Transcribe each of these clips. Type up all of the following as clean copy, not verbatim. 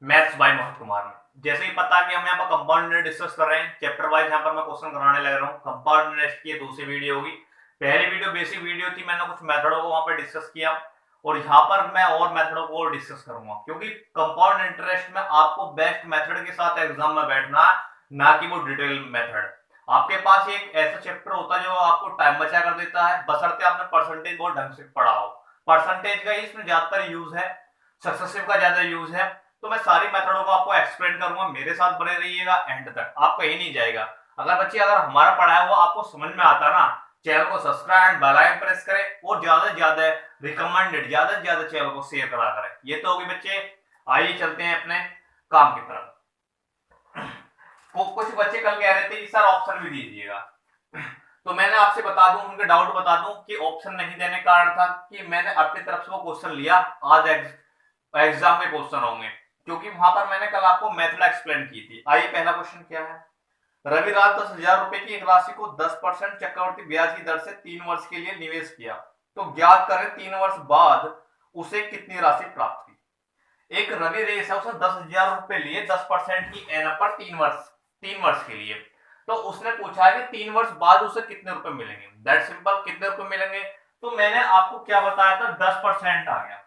Maths by Mohit Kumar में। जैसे ही पता कि हम यहाँ पर कंपाउंड इंटरेस्ट डिस्कस कर रहे हैं, चैप्टर वाइज यहाँ पर मैं क्वेश्चन कराने लग रहा हूँ। कंपाउंड इंटरेस्ट की दूसरी वीडियो होगी। पहली वीडियो बेसिक वीडियो थी, मैंने कुछ मेथडों को वहां पर डिस्कस किया और यहाँ पर मैं और मेथडों को डिस्कस करूंगा, क्योंकि कंपाउंड इंटरेस्ट में आपको बेस्ट मेथड के साथ एग्जाम में बैठना है, ना कि वो डिटेल मेथड। आपके पास एक ऐसा चैप्टर होता है जो आपको टाइम बचा कर देता है, बशर्ते आपने परसेंटेज बहुत ढंग से पढ़ा हो। परसेंटेज का ही इसमें ज्यादातर यूज है, सक्सेसिव का ज्यादा यूज है। तो मैं सारी मेथडों को आपको एक्सप्लेन करूंगा, मेरे साथ बने रहिएगा एंड तक, आप कहीं नहीं जाएगा। अगर हमारा पढ़ाया हुआ आपको समझ में आता ना, चैनल को सब्सक्राइब बेल आइकन प्रेस करें और ज्यादा से ज्यादा रिकमेंडेड ज्यादा से ज्यादा चैनल को शेयर करा करें। ये तो होगी बच्चे, आइए चलते हैं अपने काम की तरफ। कुछ बच्चे कल कह रहे थे कि सर ऑप्शन भी दीजिएगा, तो मैंने आपसे बता दूं, उनके डाउट बता दूं कि ऑप्शन नहीं देने का कारण था कि मैंने अपनी तरफ से वो क्वेश्चन लिया, आज एग्जाम के क्वेश्चन होंगे, क्योंकि वहां पर मैंने कल आपको मेथड एक्सप्लेन की थी। आइए पहला क्वेश्चन क्या है। रवि राज 10,000 रुपए की एक राशि को 10% चक्रवृद्धि ब्याज की दर से 3 वर्ष के लिए निवेश किया, तो ज्ञात करें 3 वर्ष बाद उसे कितनी राशि प्राप्त हुई। एक रवि रेस है, उसने 10,000 रुपए लिए 10% की एन पर 3 वर्ष के लिए, तो उसने पूछा है कि 3 वर्ष बाद उसे कितने रुपए मिलेंगे। दैट सिंपल, कितने रुपए मिलेंगे, तो मैंने आपको क्या बताया था, 10% आ गया।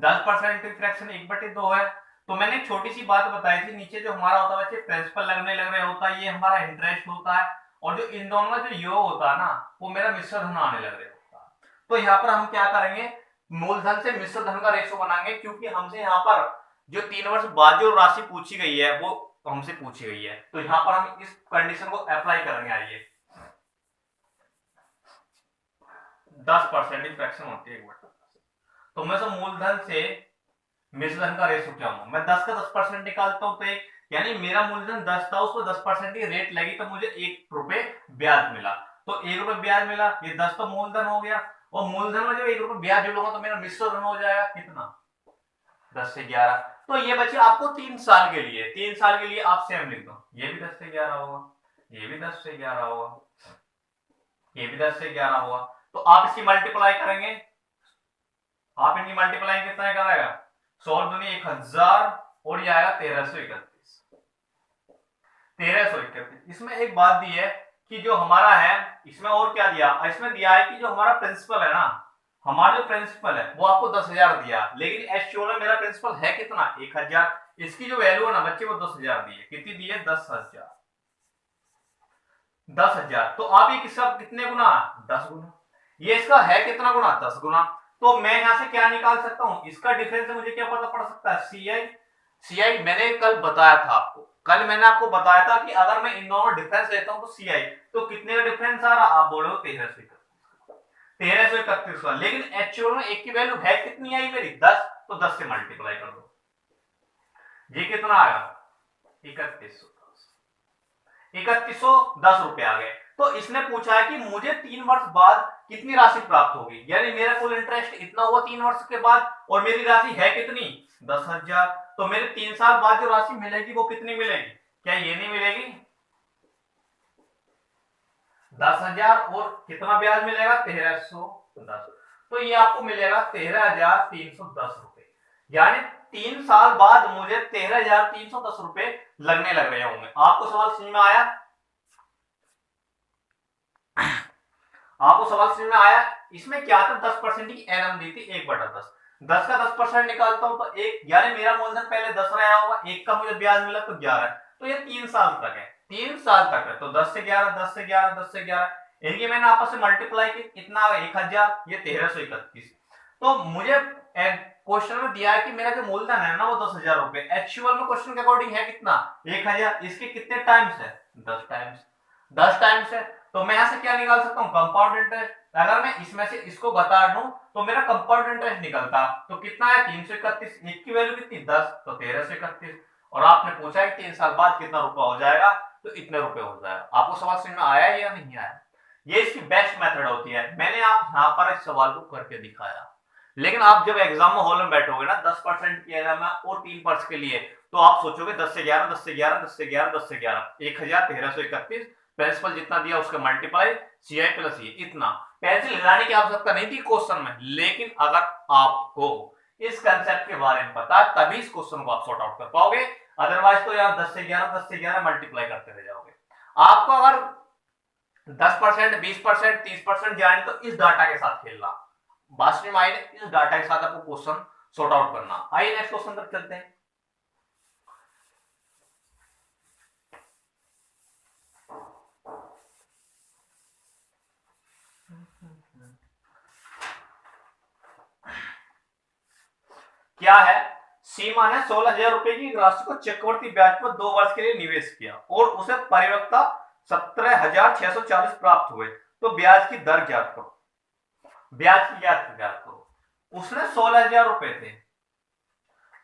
10% की फ्रैक्शन 1/2 है। तो मैंने एक छोटी सी बात बताई थी, नीचे जो हमारा होता है बच्चे प्रिंसिपल लगने लग रहे होता है, ये हमारा इंटरेस्ट होता है, और जो इन दोनों का जो योग होता है ना, वो मेरा मिश्र धन आने लग रहे होता है। तो यहाँ पर हम क्या करेंगे, मूलधन से मिश्र धन का रेशो बनाएंगे, क्योंकि हमसे यहाँ पर जो 3 वर्ष बाद जो राशि पूछी गई है वो हमसे पूछी गई है, तो यहाँ पर हम इस कंडीशन को अप्लाई करेंगे। आइए, 10% की फ्रैक्शन होती है 1/10, तो मैं मूलधन से मिश्र धन का रेशो क्या होगा, मैं 10 का 10% निकालता हूं, तो एक यानी मेरा मूलधन 10 था, उसको 10% की रेट लगी, तो मुझे 1 रुपए ब्याज मिला। तो 1 रुपए ब्याज मिला, ये 10 तो मूलधन हो गया, और मूलधन में जब 1 रुपए ब्याज जोड़ूंगा तो मेरा मिश्र धन हो जाएगा कितना, 10 से 11। तो ये बच्चे आपको 3 साल के लिए, 3 साल के लिए आप सेम लिख दो, ये भी 10 से 11 होगा, ये भी 10 से 11 होगा, ये भी 10 से 11 होगा। तो आप इसकी मल्टीप्लाई करेंगे, आप इनकी मल्टीप्लाई कितना कराएगा, 100 दूनी 1000, और ये आएगा 1331। 1331। इसमें एक बात दी है कि जो हमारा है, इसमें और क्या दिया, इसमें दिया है कि जो हमारा प्रिंसिपल है ना, हमारा जो प्रिंसिपल है वो आपको 10,000 दिया, लेकिन एक्चुअल में मेरा प्रिंसिपल है कितना, 1,000। इसकी जो वैल्यू है ना बच्चे, वो 10,000 दी है। कितनी दी है, 10,000। 10,000, तो आप ये किसका कितने गुना, 10 गुना। ये इसका है कितना गुना, 10 गुना। तो मैं यहां से क्या निकाल सकता हूं, इसका डिफरेंस मुझे क्या पता पड़ सकता है, सी आई मैंने कल बताया था आपको, कल मैंने आपको बताया था कि अगर मैं इन दोनों डिफरेंस लेता हूं तो सी आई, तो कितने का डिफरेंस आ रहा, आप बोलो 1331 का, लेकिन एक्चुअल में एक की वैल्यू है कितनी आई मेरी, 10, तो 10 से मल्टीप्लाई कर दो, ये कितना आया, 3110 रुपए आ गए। तो इसने पूछा है कि मुझे 3 वर्ष बाद कितनी राशि प्राप्त होगी, यानी मेरा कुल इंटरेस्ट इतना हुआ 3 वर्ष के बाद, और मेरी राशि है कितनी, 10,000। तो मेरे 3 साल बाद जो राशि मिलेगी वो कितनी मिलेगी, क्या ये नहीं मिलेगी, 10,000, और कितना ब्याज मिलेगा, 1310। तो ये आपको मिलेगा 13,310 रुपए, यानी 3 साल बाद मुझे 13,310 रुपए लगने लग रहे होंगे। आपको सवाल समझ में आया, आपको सवाल समझ में आया। इसमें क्या था, 10% की एनएम दी थी, 1/10। 10 का 10% निकालता हूं तो 1, यानी मेरा मूलधन पहले 10 रहा होगा, 1 का मुझे ब्याज मिला तो 11, तो ये 3 साल तक है, 3 साल तक है। तो 10 से 11, 10 से 11, 10 से 11, इनकी मैंने आपस में मल्टीप्लाई की, कितना 1,000, ये 1331। तो मुझे क्वेश्चन में दिया है कि मेरा जो मूलधन है ना वो 10,000 रुपए, एक्चुअल में क्वेश्चन के अकॉर्डिंग है कितना, 1,000। इसके कितने टाइम्स है, 10 टाइम्स, 10 टाइम्स है। तो मैं यहां से क्या निकाल सकता हूं, कंपाउंड इंटरेस्ट। अगर मैं इसमें से इसको बता दूं तो मेरा कंपाउंड इंटरेस्ट निकलता, तो कितना है, 331। एक की वैल्यू कितनी, 10, तो 1331। और आपने पूछा है 3 साल बाद कितना रुपया हो जाएगा, तो इतने रुपए हो जाएगा। आपको सवाल समझ में आया या नहीं आया, ये इसकी बेस्ट मेथड होती है। मैंने आप यहां पर इस सवाल को करके दिखाया, लेकिन आप जब एग्जाम में हॉल में बैठोगे ना, 10% की एग्जाम में और 3 वर्ष के लिए, तो आप सोचोगे 10 से 11, 10 से 11, 10 से 11, 10 से 11, 1,1331, प्रिंसिपल जितना दिया उसका मल्टीप्लाई, सी आई प्लस ये इतना। पेंसिल हिलाने की आवश्यकता नहीं थी क्वेश्चन में, लेकिन अगर आपको इस कंसेप्ट के बारे में पता है, तभी इस क्वेश्चन को आप सॉर्ट आउट कर पाओगे। अदरवाइज तो यार 10 से 11 मल्टीप्लाई करते रह जाओगे। आपको अगर 10%, 20%, 30% जाने तो इस डाटा के साथ खेलना, बात में आइए, इस डाटा के साथ आपको क्वेश्चन सॉर्ट आउट करना। आइए नेक्स्ट क्वेश्चन तक चलते हैं। क्या है, सीमा ने 16,000 रुपए की राशि को चक्रवर्ती ब्याज पर 2 वर्ष के लिए निवेश किया और उसे परिपक्वता 17,640 प्राप्त हुए, तो ब्याज की दर ज्ञात करो। ब्याज की ज्ञात करो। उसने 16,000 रुपए थे,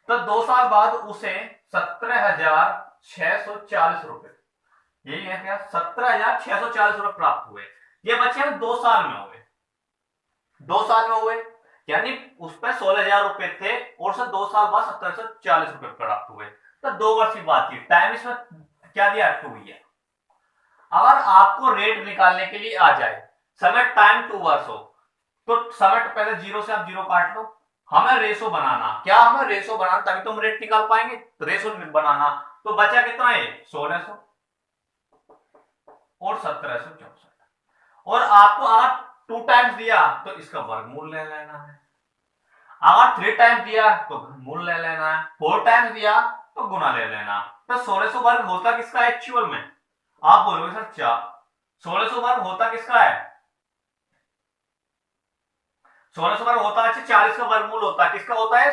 तो 2 साल बाद उसे 17,640 रुपए, यही है क्या, 17,640 रुपए प्राप्त हुए। ये बच्चे 2 साल में हुए, 2 साल में हुए, यानी उस पर 16,000 रुपए थे और उसे 2 साल बाद 1740 रुपए प्राप्त हुए, तो 2 वर्ष की बात थी। टाइम इसमें क्या दिया, 2 ईयर। अगर आपको रेट निकालने के लिए आ जाए, समय टाइम 2 वर्ष हो, तो समय तो पहले 0 से आप 0 काट लो। हमें रेशो बनाना, क्या हमें रेशो बनाना, तभी तो हम रेट निकाल पाएंगे। तो रेशो बनाना, तो बचा कितना है, 1600 और 1764। और आपको अगर 2 टाइम्स दिया तो इसका वर्गमूल ले लेना है, अगर 3 टाइम्स दिया तो घनमूल ले लेना है, 4 टाइम्स दिया तो गुना ले लेना। तो 1600 वर्ग होता किसका एक्चुअल में, आप बोलोगे सर 1600 वर्ग होता किसका है, 1600 वर्ग होता है 40 का वर्गमूल होता है, किसका होता है,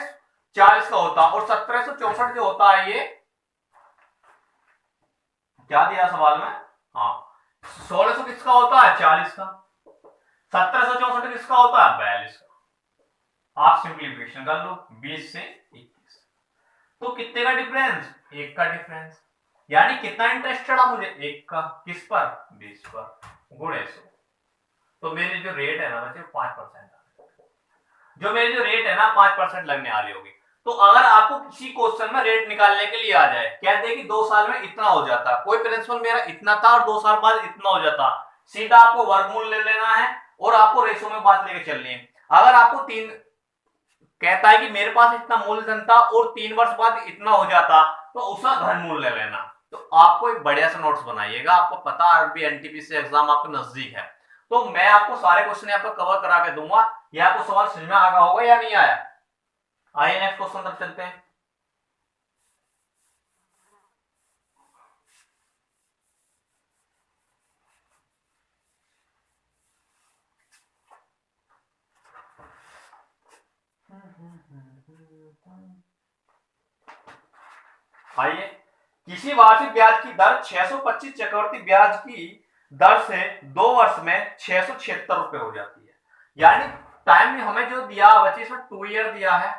40 का होता है। और 1764 जो होता है, ये क्या दिया सवाल में, हाँ 1600 किसका होता है, 40 का, 1764 किसका होता है, 42 का। आप सिंप्लीफिकेशन कर लो, 20 से 21, तो कितने का डिफरेंस, 1 का डिफरेंस। यानी कितना इंटरेस्ट चढ़ा मुझे, 1 का, किस पर, 20 पर, गुणे 100। तो मेरी जो रेट है ना बच्चे 5%, जो मेरी जो रेट है ना 5% लगने वाली होगी। तो अगर आपको किसी क्वेश्चन में रेट निकालने के लिए आ जाए, कहते हैं कि 2 साल में इतना हो जाता, कोई प्रिंसिपल मेरा इतना था और 2 साल बाद इतना हो जाता, सीधा आपको वर्गमूल ले लेना है और आपको रेशो में बात लेके चलनी है। अगर आपको 3 कहता है कि मेरे पास इतना मूलधन था और 3 वर्ष बाद इतना हो जाता, तो उसका घनमूल ले लेना। तो आपको एक बढ़िया सा नोट्स बनाइएगा, आपको पता आरबी एनटीपीसी एग्जाम आपके नजदीक है, तो मैं आपको सारे क्वेश्चन यहाँ पर कवर करा के दूंगा। ये आपको सवाल समझ में आ गया होगा या नहीं आया। आइए नेक्स्ट क्वेश्चन तक चलते हैं। आइए, किसी वार्षिक ब्याज की दर 625 चक्रवर्ती ब्याज की दर से 2 वर्ष में 676 रुपए हो जाती है। यानी टाइम में हमें जो दिया बच्चे, इसमें 2 ईयर दिया है,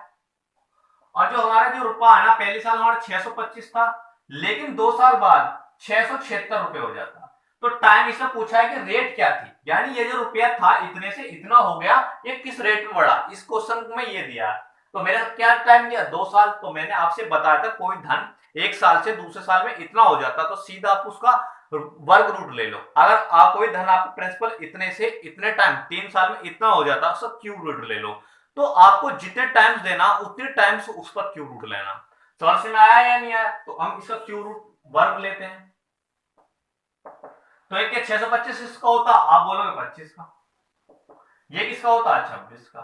और जो हमारा जो रुपया है ना, पहले साल हमारा 625 था, लेकिन 2 साल बाद 676 रुपए हो जाता। तो टाइम इसमें पूछा है कि रेट क्या थी, यानी ये जो रुपया था इतने से इतना हो गया, ये किस रेट में बढ़ा, इस क्वेश्चन में ये दिया। तो मेरा क्या टाइम दिया, 2 साल। तो मैंने आपसे बताया था कोई धन 1 साल से दूसरे साल में इतना हो जाता, तो सीधा आप उसका वर्ग रूट ले लो। अगर आप कोई धन आपको प्रिंसिपल इतने से इतने टाइम 3 साल में इतना हो जाता, उसका क्यूब रूट ले लो। तो आपको जितने टाइम्स देना उतने टाइम्स उस पर क्यूब रूट लेना। समझ में आया या नहीं आया। तो हम इसका क्यूब रूट वर्ग लेते हैं, तो एक 625 इसका होता, आप बोलोगे 25 का, ये किसका होता है 26 का।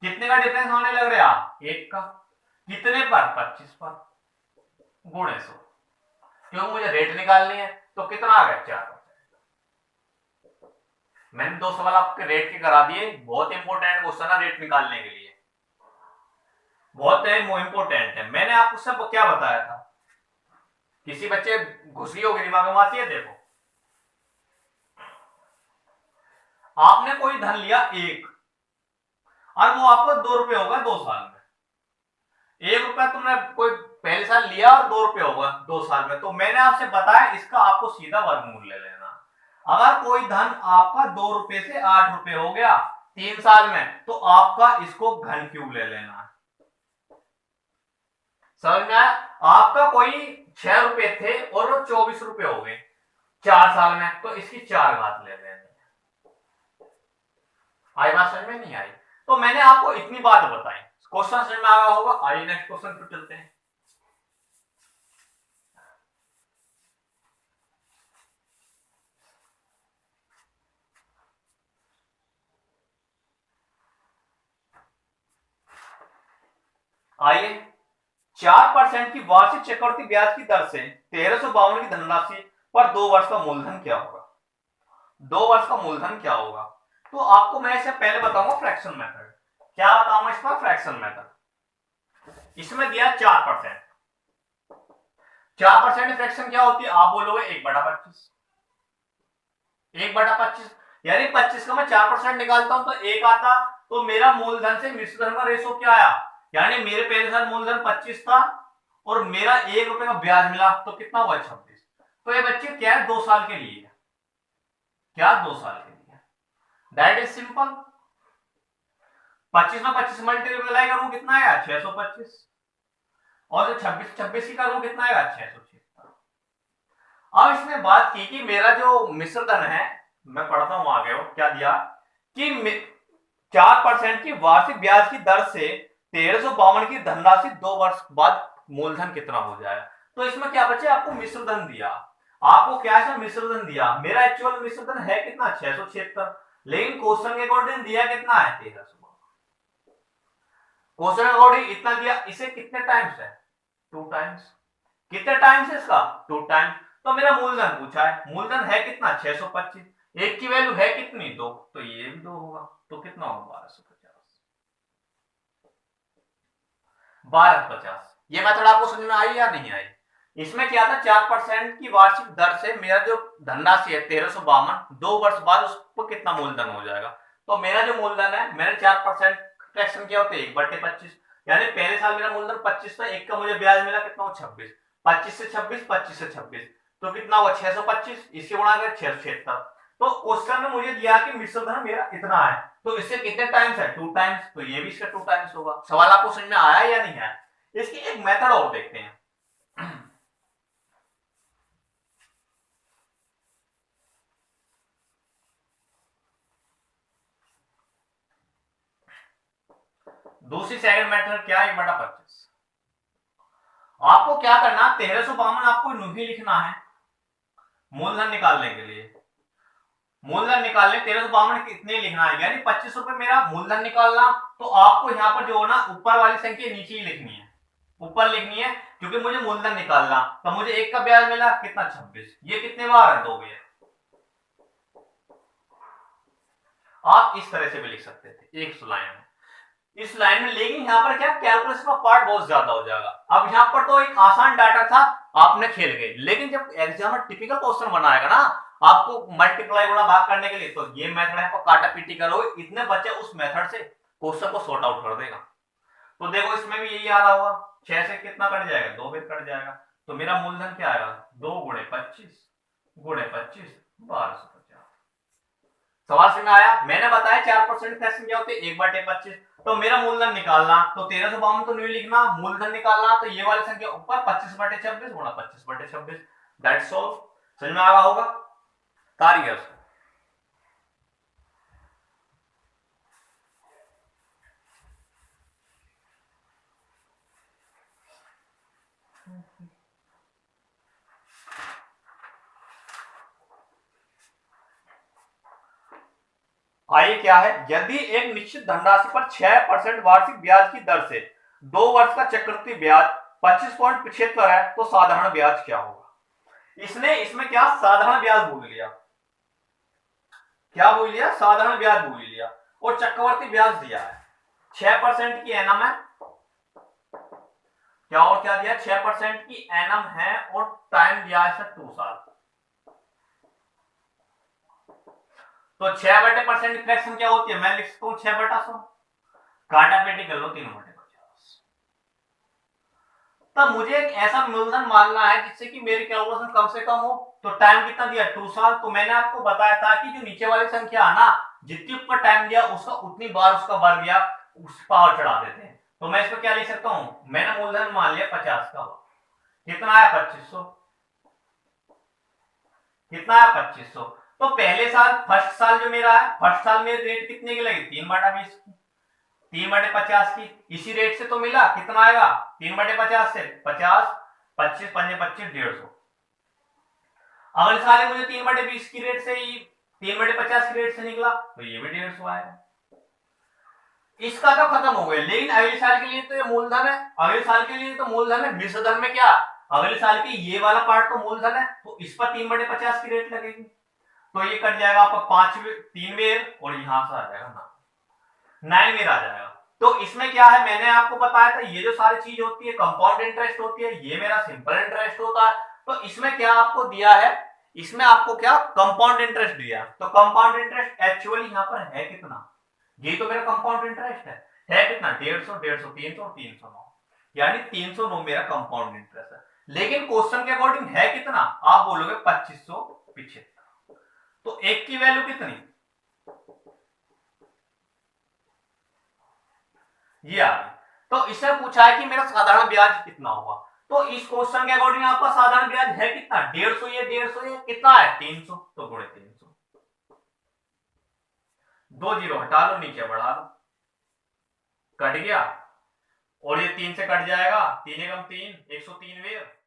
कितने का डिफरेंस आने लग रहा है, 1 का, कितने पर, 25 पर, गुणे 100। क्यों, मुझे रेट निकालनी है, तो कितना आ गया, 4%। मैंने 2 सवाल आपके रेट के करा दिए, बहुत इंपॉर्टेंट क्वेश्चन है रेट निकालने के लिए, बहुत इंपॉर्टेंट है। मैंने आपको सब क्या बताया था, किसी बच्चे घुसी होगी दिमाग में आती है, देखो आपने कोई धन लिया 1 और वो आपको 2 रुपए होगा 2 साल में। 1 रुपया तुमने कोई पहले साल लिया और 2 रुपए होगा 2 साल में, तो मैंने आपसे बताया इसका आपको सीधा वर्गमूल ले लेना। अगर कोई धन आपका 2 रुपए से 8 रुपए हो गया 3 साल में, तो आपका इसको घन क्यूब ले लेना। समझ में आया। आपका कोई 6 रुपए थे और वो 24 रुपए हो गए 4 साल में, तो इसकी 4 घात ले लेनी। आई बात समझ में नहीं आई। तो मैंने आपको इतनी बात बताई, क्वेश्चन समझ में आया होगा। आइए नेक्स्ट क्वेश्चन पर चलते हैं। आइए, 4% की वार्षिक चक्रवृद्धि ब्याज की दर से 1352 की धनराशि पर 2 वर्ष का मूलधन क्या होगा? 2 वर्ष का मूलधन क्या होगा? तो आपको मैं इससे पहले बताऊंगा फ्रैक्शन मेथड। क्या बताऊंगा इसका? Fraction method. इसमें दिया 4%। 4% फ्रैक्शन क्या होती है? आप बोलोगे 1/25। 1/25 यानी 25 का मैं 4% निकालता हूं तो 1 आता, तो मेरा मूलधन से मिश्र धन का रेशो क्या आया? यानी मेरे पहले साल मूलधन 25 था और मेरा 1 रुपए का ब्याज मिला, तो कितना हुआ? 26। तो ये बच्चे क्या है? 2 साल के लिए है। क्या? 2 साल के लिए। That is simple. 25 में 25 मल्टीप्लाई करूं कितना आएगा? 625। और जो 26 26 की करूं कितना आएगा? 676। अब इसमें बात की कि मेरा जो मिश्र धन है, मैं पढ़ता हूं आगे, वो क्या दिया कि 4% की वार्षिक ब्याज की दर से 1352 की धनराशि 2 वर्ष बाद मूलधन कितना हो जाएगा। तो इसमें क्या बचे? आपको मिश्र धन दिया। आपको क्या है? मिश्र धन दिया। मेरा एक्चुअल मिश्र धन है कितना? 676। लेकिन क्वेश्चन के अकॉर्डिंग दिया कितना है? 1300। क्वेश्चन के अकॉर्डिंग इतना दिया। इसे कितने टाइम्स है? 2 टाइम्स। कितने टाइम्स है इसका? 2 टाइम्स। तो मेरा मूलधन पूछा है, मूलधन है कितना? 625। एक की वैल्यू है कितनी? 2, तो ये भी 2 होगा। तो कितना होगा? 1250। 1250। ये मेथड आपको समझ में आई या नहीं आई? इसमें क्या था? 4% की वार्षिक दर से मेरा जो धनराशि है 1352, 2 वर्ष बाद उस पर कितना मूलधन हो जाएगा। तो मेरा जो मूलधन है, मैंने 4% फ्रैक्शन क्या होते हैं? 1/25। यानी पहले साल मेरा मूलधन 25 था, 1 का मुझे ब्याज मिला कितना? 26। 25 से 26, 25 से 26, तो कितना हुआ? 625। इससे गुणा कर 676। तो क्वेश्चन में मुझे दिया कि मिश्र धन मेरा इतना है, तो इससे कितने टाइम्स है? 2 टाइम्स। तो ये भी इसका 2 टाइम्स होगा। सवाल आपको समझ में आया या नहीं आया? इसकी एक मेथड और देखते हैं। दूसरी सेकंड मेथड क्या है? 1/25। आपको क्या करना? 1352 आपको नहीं लिखना है मूलधन निकालने के लिए। मूलधन निकालने 1352 कितने लिखना है, यानी 25 रुपए मेरा मूलधन निकालना। तो आपको यहाँ पर जो है ना, ऊपर वाली संख्या नीचे ही लिखनी है, ऊपर लिखनी है, क्योंकि मुझे मूलधन निकालना। तो मुझे 1 का ब्याज मिला कितना? 26। ये कितने बार है? 2 बार। आप इस तरह से भी लिख सकते थे एक लाइन में, इस लाइन में। लेकिन यहाँ पर क्या, कैलकुलेशन का पार्ट बहुत ज्यादा हो जाएगा। अब यहाँ पर तो एक आसान डाटा था, आपने खेल गए। लेकिन जब एग्जाम में टिपिकल क्वेश्चन बनाएगा ना, आपको मल्टीप्लाई गुणा भाग करने के लिए, तो ये मेथड है, आपको काटा पीटी करोगे, इतने बच्चे उस मेथड से क्वेश्चन को सॉर्ट आउट कर देगा। तो देखो इसमें भी यही आ रहा होगा। 6 से कितना कट जाएगा? 2 बेर कट जाएगा। तो मेरा मूलधन क्या आएगा? 2 गुणे 25 गुणे 25, 1250। सवाल समझ में आया? मैंने बताया 4% फ्रैक्शन क्या होते हैं? 1/25। तो मेरा मूलधन निकालना, तो 1352 तो नहीं लिखना, मूलधन निकालना, तो ये वाली संख्या ऊपर 25/26 गुणा 25/26। That's all. समझ में आ रहा होगा? कारिगर। आइए क्या है, यदि एक निश्चित धनराशि पर 6% वार्षिक ब्याज की दर से 2 वर्ष का चक्रवृद्धि ब्याज 25.75 है, तो साधारण ब्याज क्या होगा? इसने इसमें क्या साधारण ब्याज भूल लिया। क्या भूल लिया? साधारण ब्याज भूल लिया। और चक्रवर्ती ब्याज दिया है 6% की एनम है। क्या और क्या दिया? 6% की एनम है और टाइम दिया है 2 साल। तो 6/% की फ्रैक्शन क्या होती है? मैं लिख सकता हूं 6/100। काटा पेटी कर लो 3/50। तब मुझे एक ऐसा मूलधन मांगना है जिससे कि मेरी कैलकुलेशन कम से कम हो। तो टाइम कितना दिया? 2 साल। तो मैंने आपको बताया था कि जो नीचे वाली संख्या है ना, जितनी ऊपर टाइम दिया उसका उतनी बार उसका वर्ग या उस पावर चढ़ा देते हैं। तो मैं इसको क्या लिख सकता हूं? मैंने मूलधन मान लिया 50 का। कितना आया? 2500। कितना आया? 2500। तो पहले साल, फर्स्ट साल जो मेरा है, फर्स्ट साल में रेट कितने की लगी? 3/20 की। 3/50 की, इसी रेट से तो मिला, कितना आएगा 3/50 से 50, 25 पंजे 25, 150। अगले साल मुझे 3/20 की रेट से ही 3/50 की रेट से निकला तो ये भी 150 आएगा। इसका तो खत्म हो गया, लेकिन अगले साल के लिए तो ये मूलधन है, अगले साल के लिए तो मूलधन है। मिश्रधन में क्या, अगले साल की ये वाला पार्ट तो मूलधन है, तो इस पर 3/50 की रेट लगेगी, तो ये कट जाएगा आपका 3 वेर और यहां से आ जाएगा 9 वेर आ जाएगा। तो इसमें क्या है, मैंने आपको बताया था ये जो सारी चीज होती है कंपाउंड इंटरेस्ट होती है, ये मेरा सिंपल इंटरेस्ट होता है। तो इसमें क्या आपको दिया है, इसमें आपको क्या कंपाउंड इंटरेस्ट दिया, तो कंपाउंड इंटरेस्ट एक्चुअली यहां पर है कितना, ये तो मेरा कंपाउंड इंटरेस्ट है कितना 150, 150, 300, 309, यानी 309 मेरा कंपाउंड इंटरेस्ट है। लेकिन क्वेश्चन के अकॉर्डिंग है कितना, आप बोलोगे 2575, तो एक की वैल्यू कितनी, ये आ गई। तो इससे पूछा है कि मेरा साधारण ब्याज कितना होगा, तो इस क्वेश्चन के अकॉर्डिंग आपका साधारण ब्याज है कितना 150, ये 150 ये कितना है 300, तो गुणे 300, 2 जीरो हटा लो नीचे बढ़ा लो, कट गया, और ये 3 से कट जाएगा, 3 एकम 3, 103 वेर।